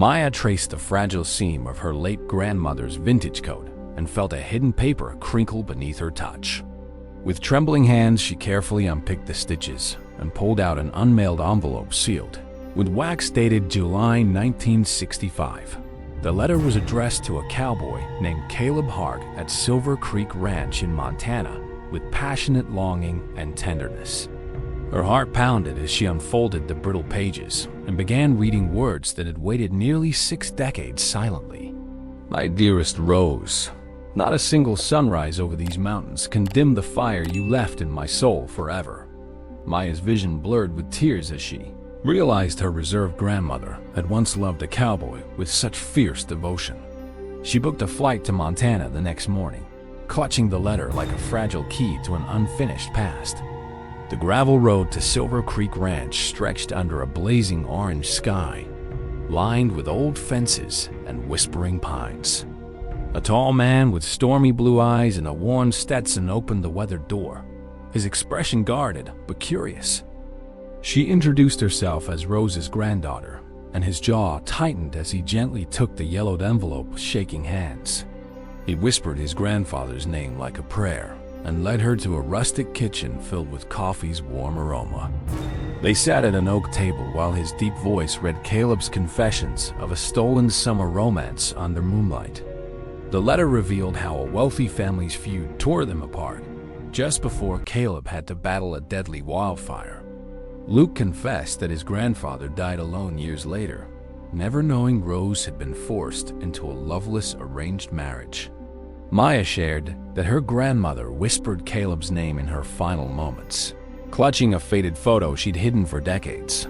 Maya traced the fragile seam of her late grandmother's vintage coat and felt a hidden paper crinkle beneath her touch. With trembling hands, she carefully unpicked the stitches and pulled out an unmailed envelope sealed with wax dated July 1965. The letter was addressed to a cowboy named Caleb Hart at Silver Creek Ranch in Montana with passionate longing and tenderness. Her heart pounded as she unfolded the brittle pages and began reading words that had waited nearly 6 decades silently. My dearest Rose, not a single sunrise over these mountains can dim the fire you left in my soul forever. Maya's vision blurred with tears as she realized her reserved grandmother had once loved a cowboy with such fierce devotion. She booked a flight to Montana the next morning, clutching the letter like a fragile key to an unfinished past. The gravel road to Silver Creek Ranch stretched under a blazing orange sky, lined with old fences and whispering pines. A tall man with stormy blue eyes and a worn Stetson opened the weathered door, his expression guarded but curious. She introduced herself as Rose's granddaughter, and his jaw tightened as he gently took the yellowed envelope with shaking hands. He whispered his grandfather's name like a prayer and led her to a rustic kitchen filled with coffee's warm aroma. They sat at an oak table while his deep voice read Caleb's confessions of a stolen summer romance under moonlight. The letter revealed how a wealthy family's feud tore them apart just before Caleb had to battle a deadly wildfire. Luke confessed that his grandfather died alone years later, never knowing Rose had been forced into a loveless arranged marriage. Maya shared that her grandmother whispered Caleb's name in her final moments, clutching a faded photo she'd hidden for decades.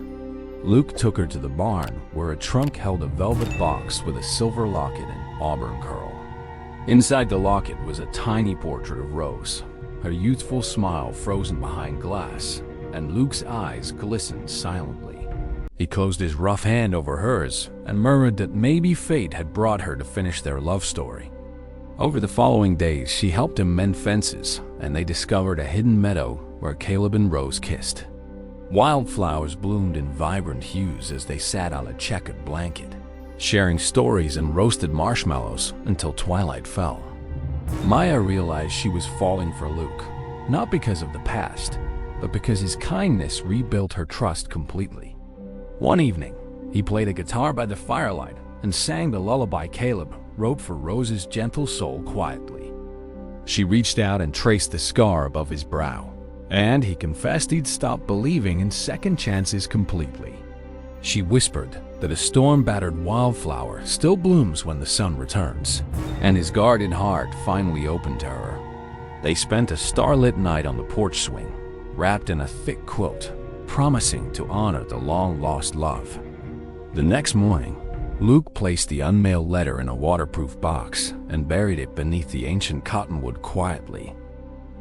Luke took her to the barn where a trunk held a velvet box with a silver locket and auburn curl. Inside the locket was a tiny portrait of Rose, her youthful smile frozen behind glass, and Luke's eyes glistened silently. He closed his rough hand over hers and murmured that maybe fate had brought her to finish their love story. Over the following days, she helped him mend fences, and they discovered a hidden meadow where Caleb and Rose kissed. Wildflowers bloomed in vibrant hues as they sat on a checkered blanket, sharing stories and roasted marshmallows until twilight fell. Maya realized she was falling for Luke, not because of the past, but because his kindness rebuilt her trust completely. One evening, he played a guitar by the firelight and sang the lullaby Caleb wrote for Rose's gentle soul quietly. She reached out and traced the scar above his brow, and he confessed he'd stopped believing in second chances completely. She whispered that a storm-battered wildflower still blooms when the sun returns, and his guarded heart finally opened to her. They spent a starlit night on the porch swing, wrapped in a thick quilt, promising to honor the long-lost love. The next morning, Luke placed the unmailed letter in a waterproof box and buried it beneath the ancient cottonwood quietly.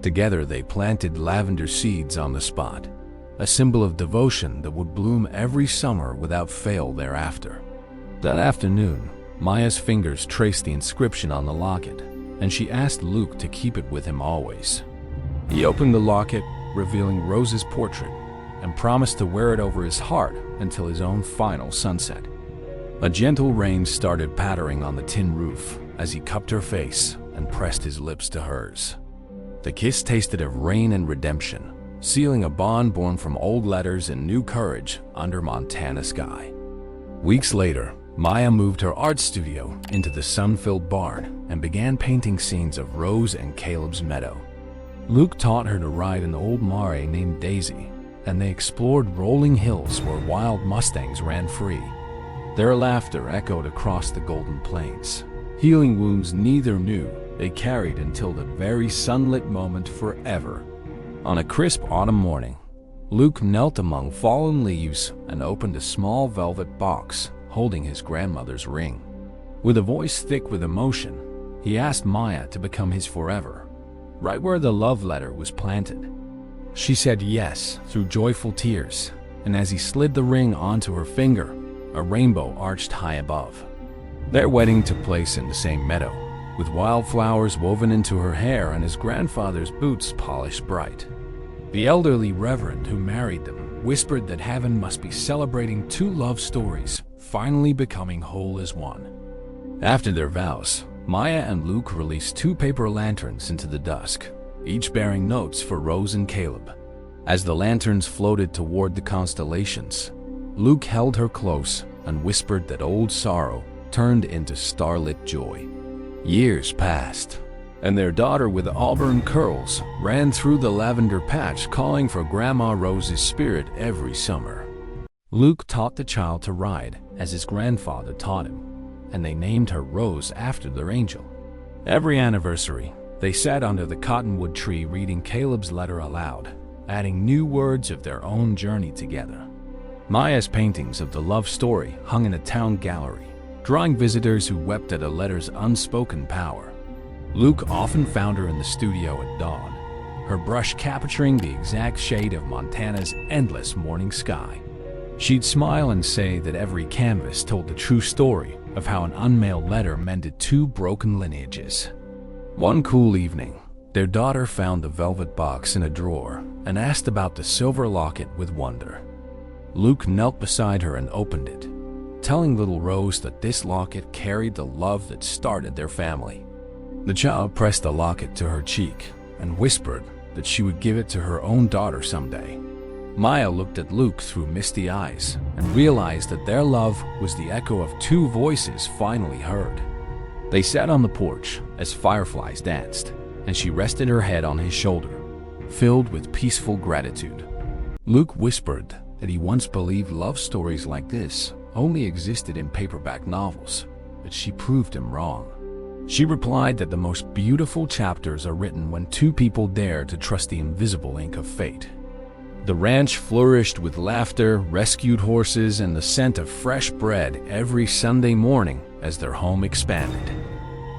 Together they planted lavender seeds on the spot, a symbol of devotion that would bloom every summer without fail thereafter. That afternoon, Maya's fingers traced the inscription on the locket, and she asked Luke to keep it with him always. He opened the locket, revealing Rose's portrait, and promised to wear it over his heart until his own final sunset. A gentle rain started pattering on the tin roof as he cupped her face and pressed his lips to hers. The kiss tasted of rain and redemption, sealing a bond born from old letters and new courage under Montana sky. Weeks later, Maya moved her art studio into the sun-filled barn and began painting scenes of Rose and Caleb's meadow. Luke taught her to ride an old mare named Daisy, and they explored rolling hills where wild mustangs ran free. Their laughter echoed across the golden plains, healing wounds neither knew they carried until the very sunlit moment forever. On a crisp autumn morning, Luke knelt among fallen leaves and opened a small velvet box holding his grandmother's ring. With a voice thick with emotion, he asked Maya to become his forever, right where the love letter was planted. She said yes through joyful tears, and as he slid the ring onto her finger, a rainbow arched high above. Their wedding took place in the same meadow, with wildflowers woven into her hair and his grandfather's boots polished bright. The elderly reverend who married them whispered that heaven must be celebrating two love stories, finally becoming whole as one. After their vows, Maya and Luke released 2 paper lanterns into the dusk, each bearing notes for Rose and Caleb. As the lanterns floated toward the constellations, Luke held her close and whispered that old sorrow turned into starlit joy. Years passed, and their daughter with auburn curls ran through the lavender patch calling for Grandma Rose's spirit every summer. Luke taught the child to ride as his grandfather taught him, and they named her Rose after their angel. Every anniversary, they sat under the cottonwood tree reading Caleb's letter aloud, adding new words of their own journey together. Maya's paintings of the love story hung in a town gallery, drawing visitors who wept at a letter's unspoken power. Luke often found her in the studio at dawn, her brush capturing the exact shade of Montana's endless morning sky. She'd smile and say that every canvas told the true story of how an unmailed letter mended 2 broken lineages. One cool evening, their daughter found the velvet box in a drawer and asked about the silver locket with wonder. Luke knelt beside her and opened it, telling little Rose that this locket carried the love that started their family. The child pressed the locket to her cheek and whispered that she would give it to her own daughter someday. Maya looked at Luke through misty eyes and realized that their love was the echo of 2 voices finally heard. They sat on the porch as fireflies danced, and she rested her head on his shoulder, filled with peaceful gratitude. Luke whispered that he once believed love stories like this only existed in paperback novels, but she proved him wrong. She replied that the most beautiful chapters are written when 2 people dare to trust the invisible ink of fate. The ranch flourished with laughter, rescued horses, and the scent of fresh bread every Sunday morning as their home expanded.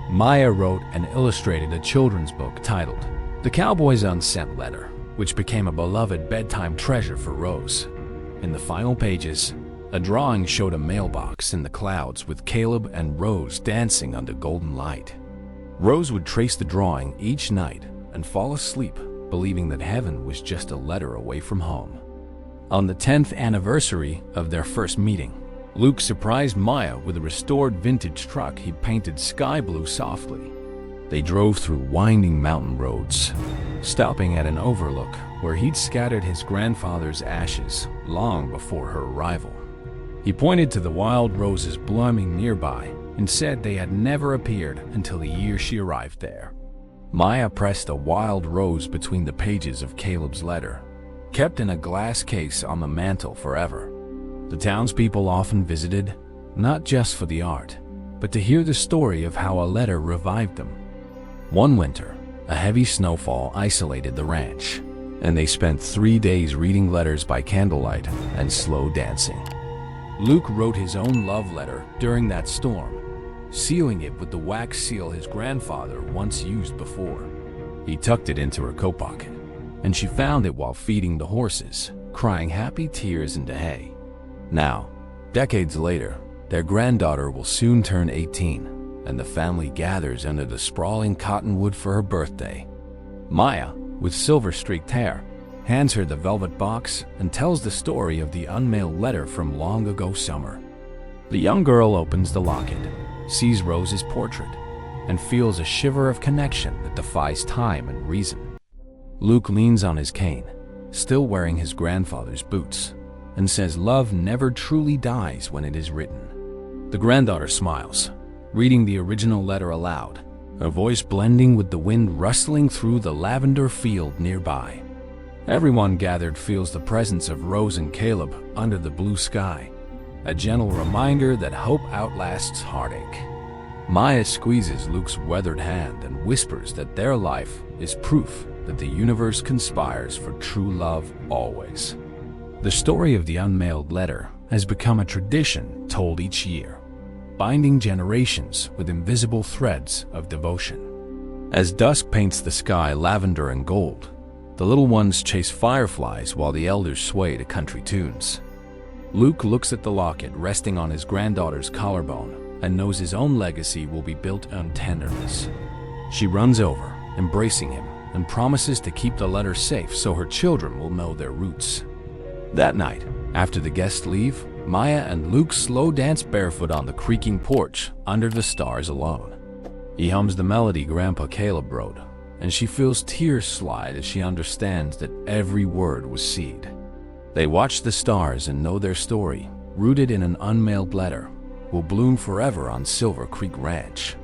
Maya wrote and illustrated a children's book titled The Cowboy's Unsent Letter, which became a beloved bedtime treasure for Rose. In the final pages, a drawing showed a mailbox in the clouds with Caleb and Rose dancing under golden light. Rose would trace the drawing each night and fall asleep, believing that heaven was just a letter away from home. On the 10th anniversary of their first meeting, Luke surprised Maya with a restored vintage truck he'd painted sky blue softly. They drove through winding mountain roads, stopping at an overlook where he'd scattered his grandfather's ashes long before her arrival. He pointed to the wild roses blooming nearby and said they had never appeared until the year she arrived there. Maya pressed a wild rose between the pages of Caleb's letter, kept in a glass case on the mantel forever. The townspeople often visited, not just for the art, but to hear the story of how a letter revived them. One winter, a heavy snowfall isolated the ranch, and they spent 3 days reading letters by candlelight and slow dancing. Luke wrote his own love letter during that storm, sealing it with the wax seal his grandfather once used before. He tucked it into her coat pocket, and she found it while feeding the horses, crying happy tears into hay. Now, decades later, their granddaughter will soon turn 18, and the family gathers under the sprawling cottonwood for her birthday. Maya, with silver-streaked hair, hands her the velvet box and tells the story of the unmailed letter from long ago summer. The young girl opens the locket, sees Rose's portrait, and feels a shiver of connection that defies time and reason. Luke leans on his cane, still wearing his grandfather's boots, and says love never truly dies when it is written. The granddaughter smiles, reading the original letter aloud, her voice blending with the wind rustling through the lavender field nearby. Everyone gathered feels the presence of Rose and Caleb under the blue sky, a gentle reminder that hope outlasts heartache. Maya squeezes Luke's weathered hand and whispers that their life is proof that the universe conspires for true love always. The story of the unmailed letter has become a tradition told each year, binding generations with invisible threads of devotion. As dusk paints the sky lavender and gold, the little ones chase fireflies while the elders sway to country tunes. Luke looks at the locket resting on his granddaughter's collarbone and knows his own legacy will be built on tenderness. She runs over, embracing him, and promises to keep the letter safe so her children will know their roots. That night, after the guests leave, Maya and Luke slow dance barefoot on the creaking porch under the stars alone. He hums the melody Grandpa Caleb wrote, and she feels tears slide as she understands that every word was seed. They watch the stars and know their story, rooted in an unmailed letter, will bloom forever on Silver Creek Ranch.